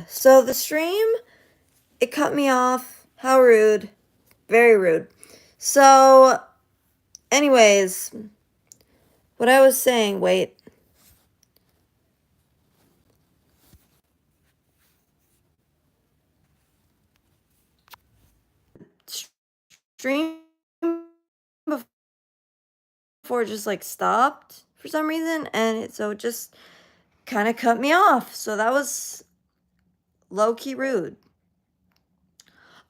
So the stream, it cut me off. How rude. Very rude. So, anyways, what I was saying, wait. Stream before it just like stopped for some reason, and it just kind of cut me off. So that was low-key rude.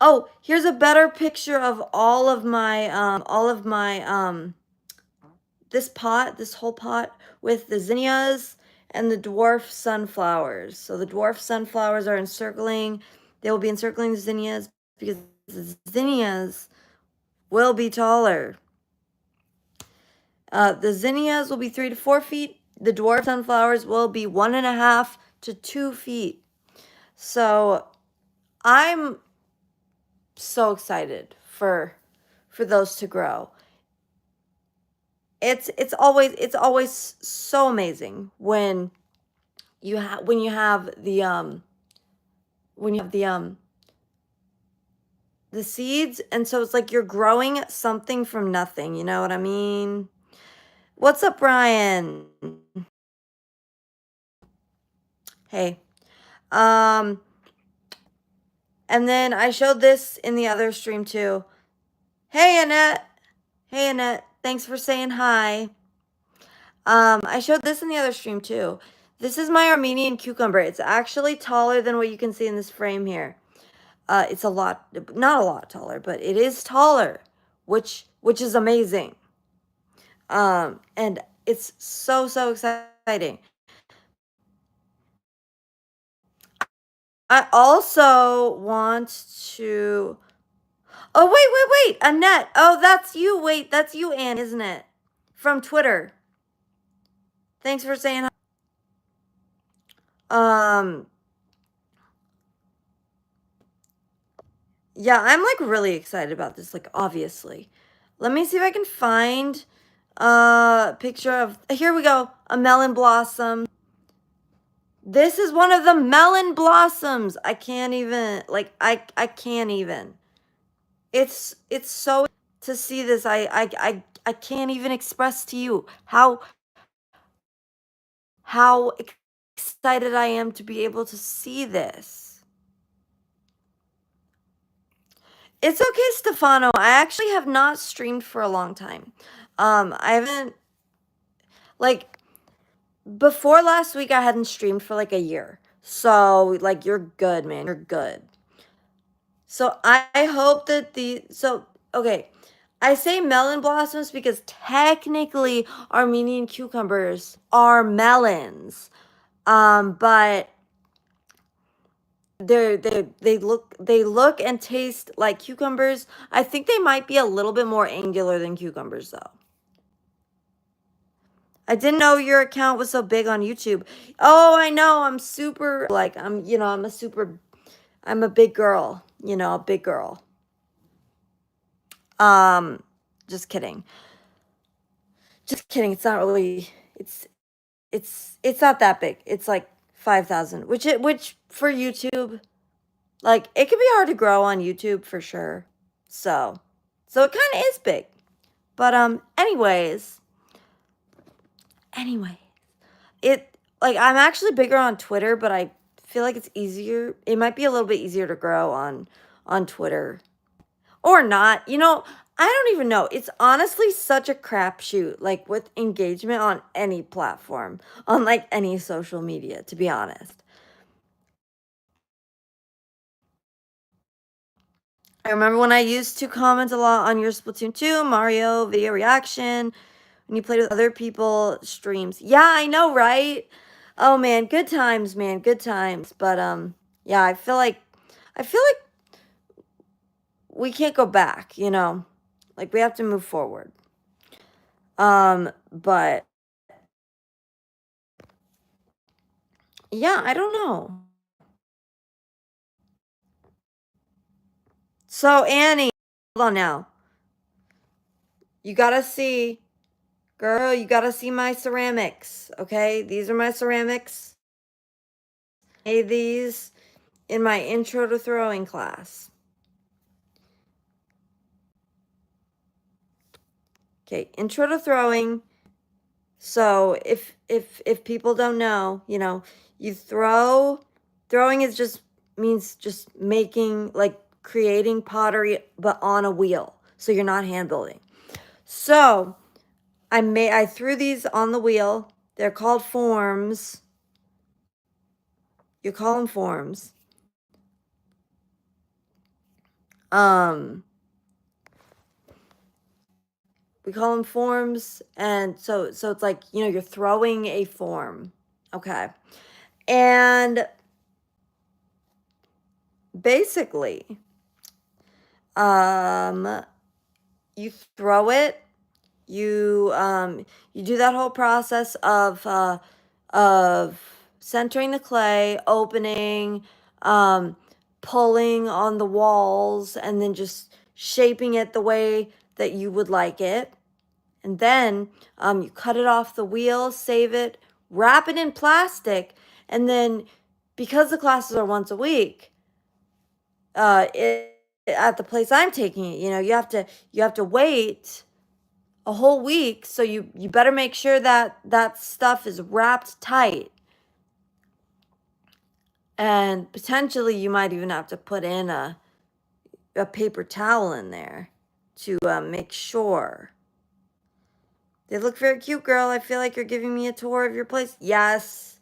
Oh, here's a better picture of this whole pot with the zinnias and the dwarf sunflowers. So the dwarf sunflowers are encircling, they will be encircling the zinnias because the zinnias will be taller. The zinnias will be 3 to 4 feet. The dwarf sunflowers will be 1.5 to 2 feet. So I'm so excited for those to grow. It's always so amazing when you have the seeds, and so it's like you're growing something from nothing, you know what I mean? What's up, Brian? Hey. And then I showed this in the other stream too. Hey, Annette. Hey, Annette. Thanks for saying hi. I showed this in the other stream too. This is my Armenian cucumber. It's actually taller than what you can see in this frame here. It's not a lot taller, but it is taller, which is amazing. And it's so exciting. I also want to. Oh, wait, Annette. Oh, that's you. Wait, that's you, Ann, isn't it? From Twitter. Thanks for saying hi. Yeah, I'm like really excited about this, like obviously. Let me see if I can find a picture of, here we go, a melon blossom. This is one of the melon blossoms. I can't even, like, I can't even. It's so to see this. I can't even express to you how excited I am to be able to see this. It's okay, Stefano. I actually have not streamed for a long time. I haven't, like, before last week, I hadn't streamed for like a year. So, like, you're good, man. You're good. So, I hope that okay. I say melon blossoms because technically Armenian cucumbers are melons. But they look and taste like cucumbers. I think they might be a little bit more angular than cucumbers though. I didn't know your account was so big on YouTube. Oh, I know. I'm super like I'm a big girl, a big girl. Just kidding. Just kidding. It's not really it's not that big. It's like 5,000, which for YouTube, like it can be hard to grow on YouTube for sure. So it kind of is big. But anyways, it like I'm actually bigger on Twitter, but I feel like it's easier. It might be a little bit easier to grow on Twitter. Or not. I don't even know. It's honestly such a crapshoot, like with engagement on any platform, on like any social media, to be honest. I remember when I used to comment a lot on your Splatoon 2, Mario video reaction, when you played with other people streams. Yeah, I know, right? Oh man, good times, man, good times. But yeah, I feel like we can't go back, Like we have to move forward. But yeah, I don't know. So Annie, hold on now. You gotta see, girl, you gotta see my ceramics, okay? These are my ceramics. made these in my intro to throwing class. Okay, intro to throwing. So if people don't know, you throwing is just means just making like creating pottery but on a wheel. So you're not hand building. So I threw these on the wheel. They're called forms. You call them forms. Um we call them forms, and so it's like, you're throwing a form. Okay. And basically, um you throw it, you do that whole process of centering the clay, opening, um pulling on the walls, and then just shaping it the way that you would like it. And then you cut it off the wheel, save it, wrap it in plastic, and then, because the classes are once a week, at the place I'm taking it, you have to wait a whole week. So you better make sure that that stuff is wrapped tight, and potentially you might even have to put in a paper towel in there to make sure. They look very cute, girl. I feel like you're giving me a tour of your place. Yes.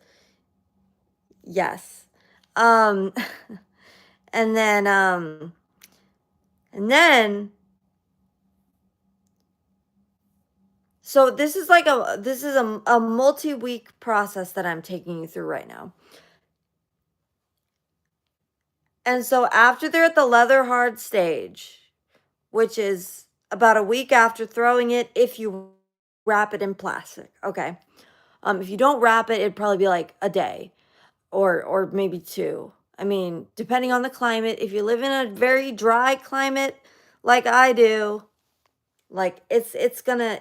Yes. Um and then and then so this is a multi-week process that I'm taking you through right now. And so after they're at the leather hard stage, which is about a week after throwing it, if you wrap it in plastic. Okay. If you don't wrap it, it'd probably be like a day, or maybe two. I mean, depending on the climate. If you live in a very dry climate like I do, like it's gonna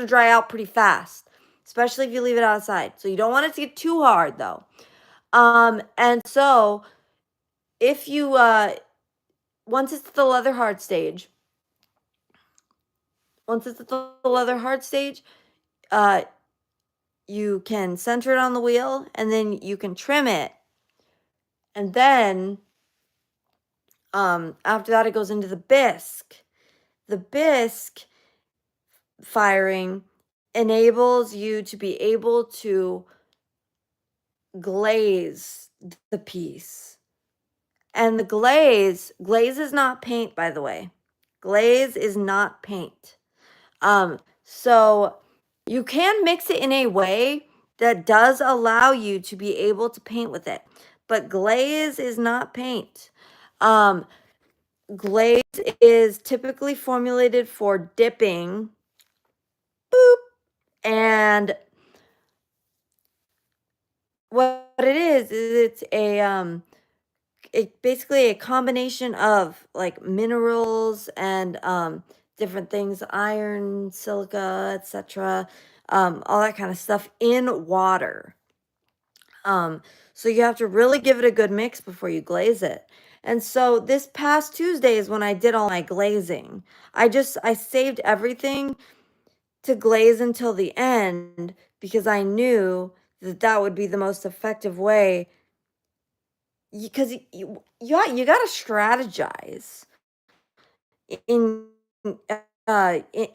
dry out pretty fast, especially if you leave it outside. So you don't want it to get too hard though. And so if you once it's at the leather hard stage, once it's at the leather hard stage, uh you can center it on the wheel, and then you can trim it. And then after that, it goes into the bisque. The bisque firing enables you to be able to glaze the piece. And the glaze is not paint, by the way. Glaze is not paint. So you can mix it in a way that does allow you to be able to paint with it, but glaze is not paint. Um, Glaze is typically formulated for dipping. Boop. And what it is it's basically a combination of like minerals and different things, iron, silica, etc., all that kind of stuff in water. Um, so you have to really give it a good mix before you glaze it. And so this past Tuesday is when I did all my glazing. I saved everything to glaze until the end, because I knew that that would be the most effective way. Because you got to strategize in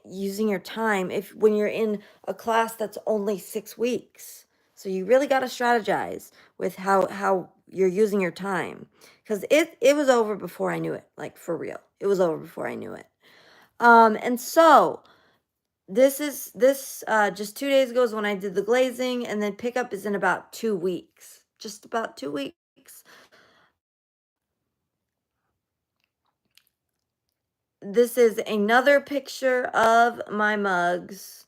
using your time if when you're in a class that's only 6 weeks. So you really got to strategize with how you're using your time, because it was over before I knew it. Like, for real, it was over before I knew it. And so this just 2 days ago is when I did the glazing, and then pickup is in about 2 weeks, just about 2 weeks. This is another picture of my mugs.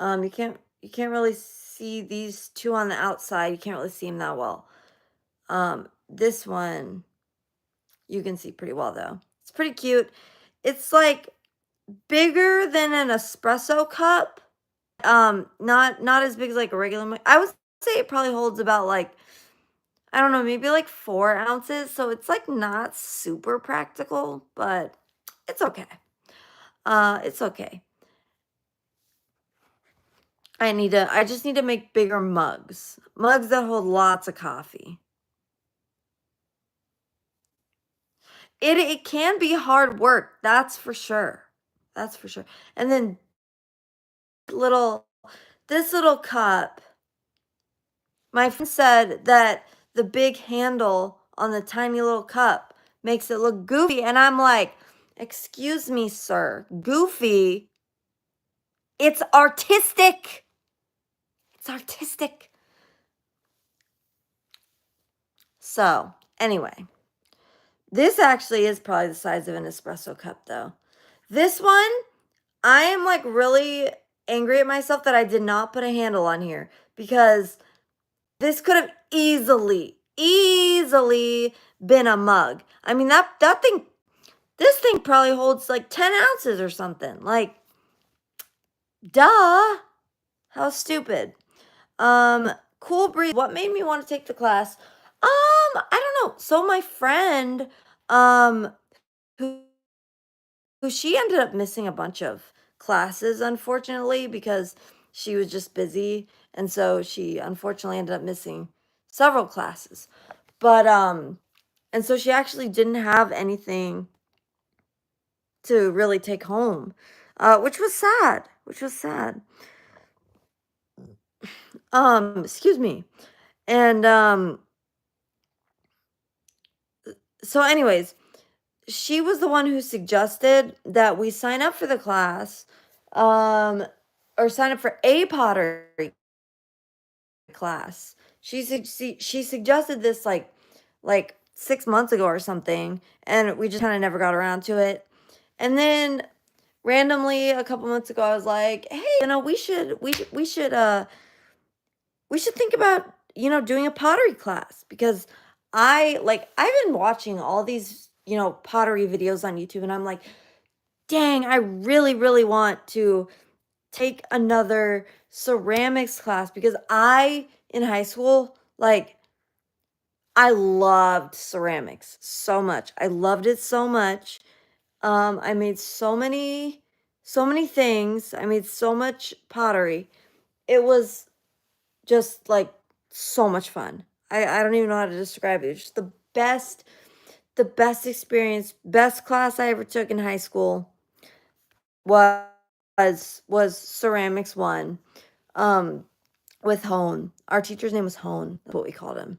You can't really see these two on the outside. You can't really see them that well. This one you can see pretty well though. It's pretty cute. It's like bigger than an espresso cup. Not as big as like a regular mug. I would say it probably holds about like I don't know, maybe like 4 ounces. So it's like not super practical, but it's okay. It's okay. I just need to make bigger mugs. Mugs that hold lots of coffee. It can be hard work, that's for sure. That's for sure. And then little this little cup, my friend said that the big handle on the tiny little cup makes it look goofy, and I'm like, "Excuse me, sir. Goofy? It's artistic. It's artistic." So, anyway, this actually is probably the size of an espresso cup, though. This one, I am like really angry at myself that I did not put a handle on here because this could have easily been a mug. I mean, that thing, this thing probably holds like 10 ounces or something. Like, duh. How stupid. Cool breeze. What made me want to take the class? I don't know. So my friend, um, who she ended up missing a bunch of classes, unfortunately, because she was just busy, and so she unfortunately ended up missing several classes. But and so she actually didn't have anything to really take home, which was sad. Which was sad. Excuse me. And so anyways, she was the one who suggested that we sign up for the class, um, or sign up for a pottery class. She suggested this like 6 months ago or something, and we just kind of never got around to it. And then randomly a couple months ago, I was like, "Hey, we should think about, doing a pottery class because I've been watching all these, pottery videos on YouTube and I'm like, dang, I really, really want to take another ceramics class because in high school, like, I loved ceramics so much. I loved it so much. I made so many things. I made so much pottery. It was just, like, so much fun. I don't even know how to describe it. It's just the best experience, best class I ever took in high school was was ceramics 1, um, with Hone. Our teacher's name was Hone, that's what we called him.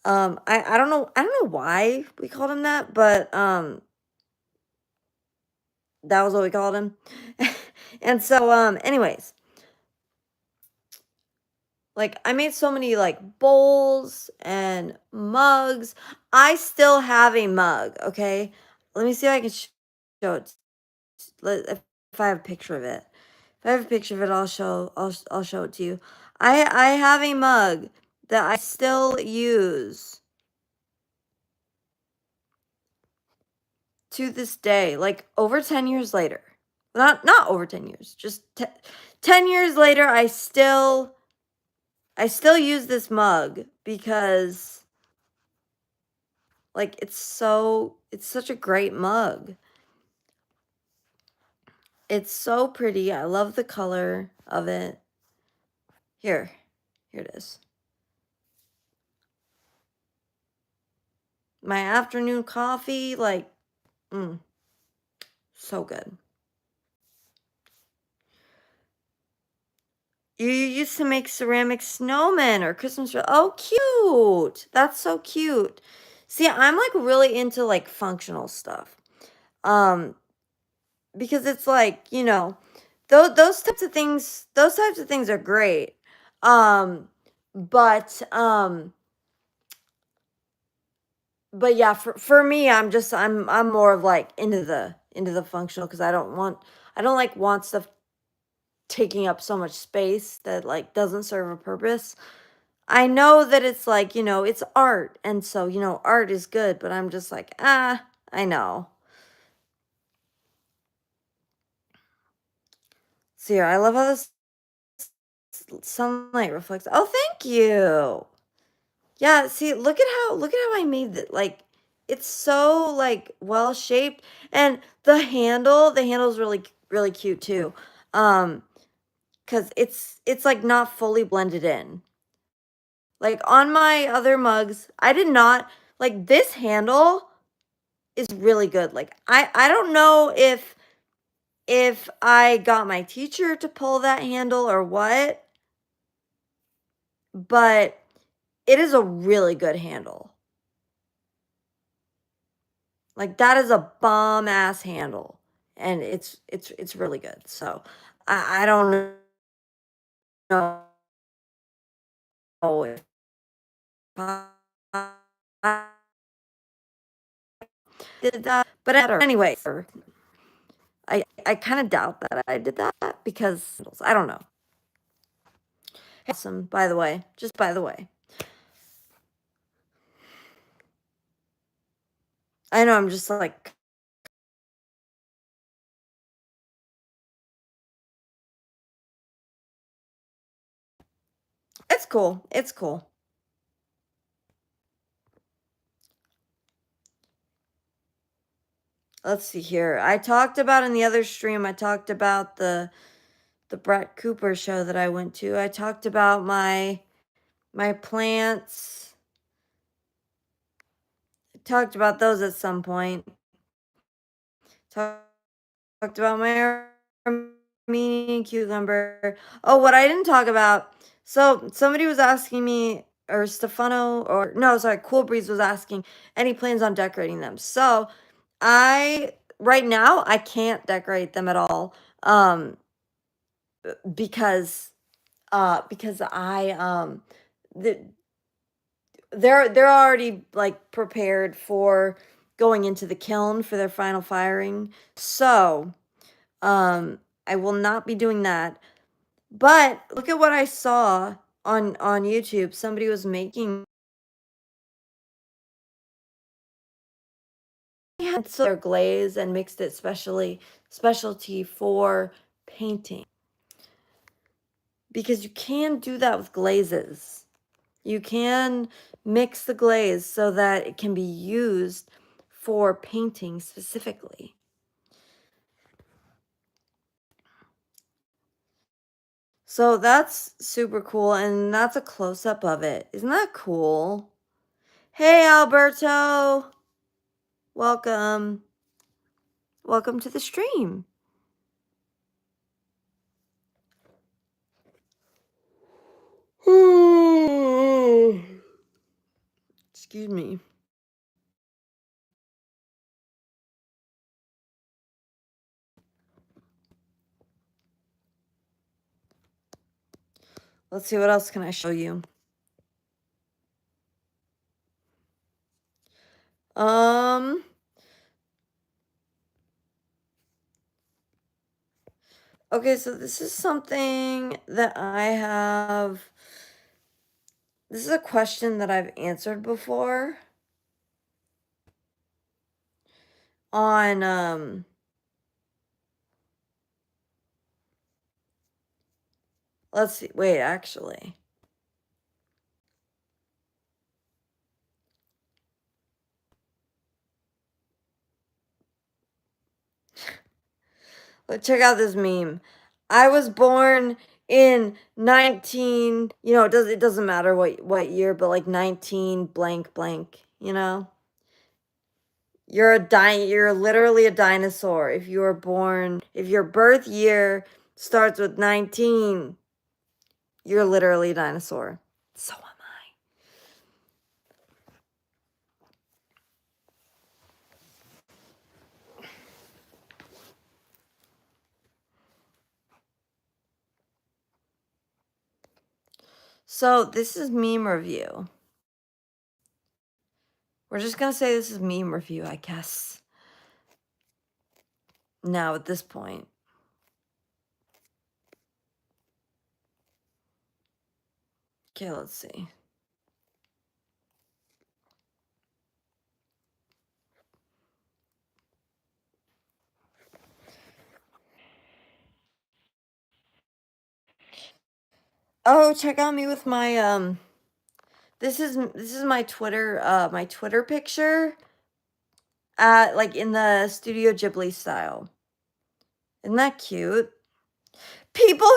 I don't know why we called him that, but, that was what we called him. And so, anyways, like, I made so many, like, bowls and mugs. I still have a mug, okay? Let me see if I can show it. If I have a picture of it. If I have a picture of it, I'll show it to you. I have a mug that I still use to this day, like, over 10 years later. Not over 10 years, just 10 years later, I still use this mug because, like, it's such a great mug. It's so pretty. I love the color of it. Here. Here it is. My afternoon coffee, like, mm, so good. You used to make ceramic snowmen or Christmas oh, cute. That's so cute. See, I'm, like, really into, like, functional stuff. Um, because it's like, those types of things are great. Um, but, um but yeah, for me, I'm more of, like, into the functional because I don't, like, want stuff taking up so much space that, like, doesn't serve a purpose. I know that it's like, it's art, and so, art is good, but I'm just like, "Ah, I know." So, here, I love how this sunlight reflects oh, thank you. Yeah, see, look at how I made it. Like, it's so like well shaped, and the handle's really cute too. Um, because it's like not fully blended in. Like on my other mugs, I did not like this handle is really good. Like I don't know if I got my teacher to pull that handle or what, but it is a really good handle. Like that is a bomb ass handle, and it's really good. So I don't know if I did that, but anyway, I kind of doubt that I did that because I don't know. Awesome, by the way, just by the way. I know I'm just like it's cool. It's cool. Let's see here. I talked about in the other stream, I talked about the Brett Cooper show that I went to. I talked about my plants. I talked about those at some point. Talked about my Armenian cucumber. Oh, what I didn't talk about. So somebody was asking me, or Stefano, or no, sorry, Cool Breeze was asking any plans on decorating them. So I right now I can't decorate them at all. Because because the, they're already like prepared for going into the kiln for their final firing. So I will not be doing that. But look at what I saw on YouTube. Somebody was making their glaze and mixed it specialty for painting. Because you can do that with glazes. You can mix the glaze so that it can be used for painting specifically. So that's super cool, and that's a close up of it. Isn't that cool? Hey, Alberto. Welcome. Welcome to the stream. Excuse me. Let's see, what else can I show you? Um, okay, so this is something that I have. This is a question that I've answered before on let's see. Wait, actually. Check out this meme. I was born in 19, it doesn't matter what year, but like 19 blank blank, you know? You're literally a dinosaur if you were born, if your birth year starts with 19, you're literally a dinosaur. So am I. So this is meme review. We're just gonna say this is meme review, I guess. Now at this point. Okay, let's see. Oh, check out me with my This is my Twitter picture, like, in the Studio Ghibli style. Isn't that cute? People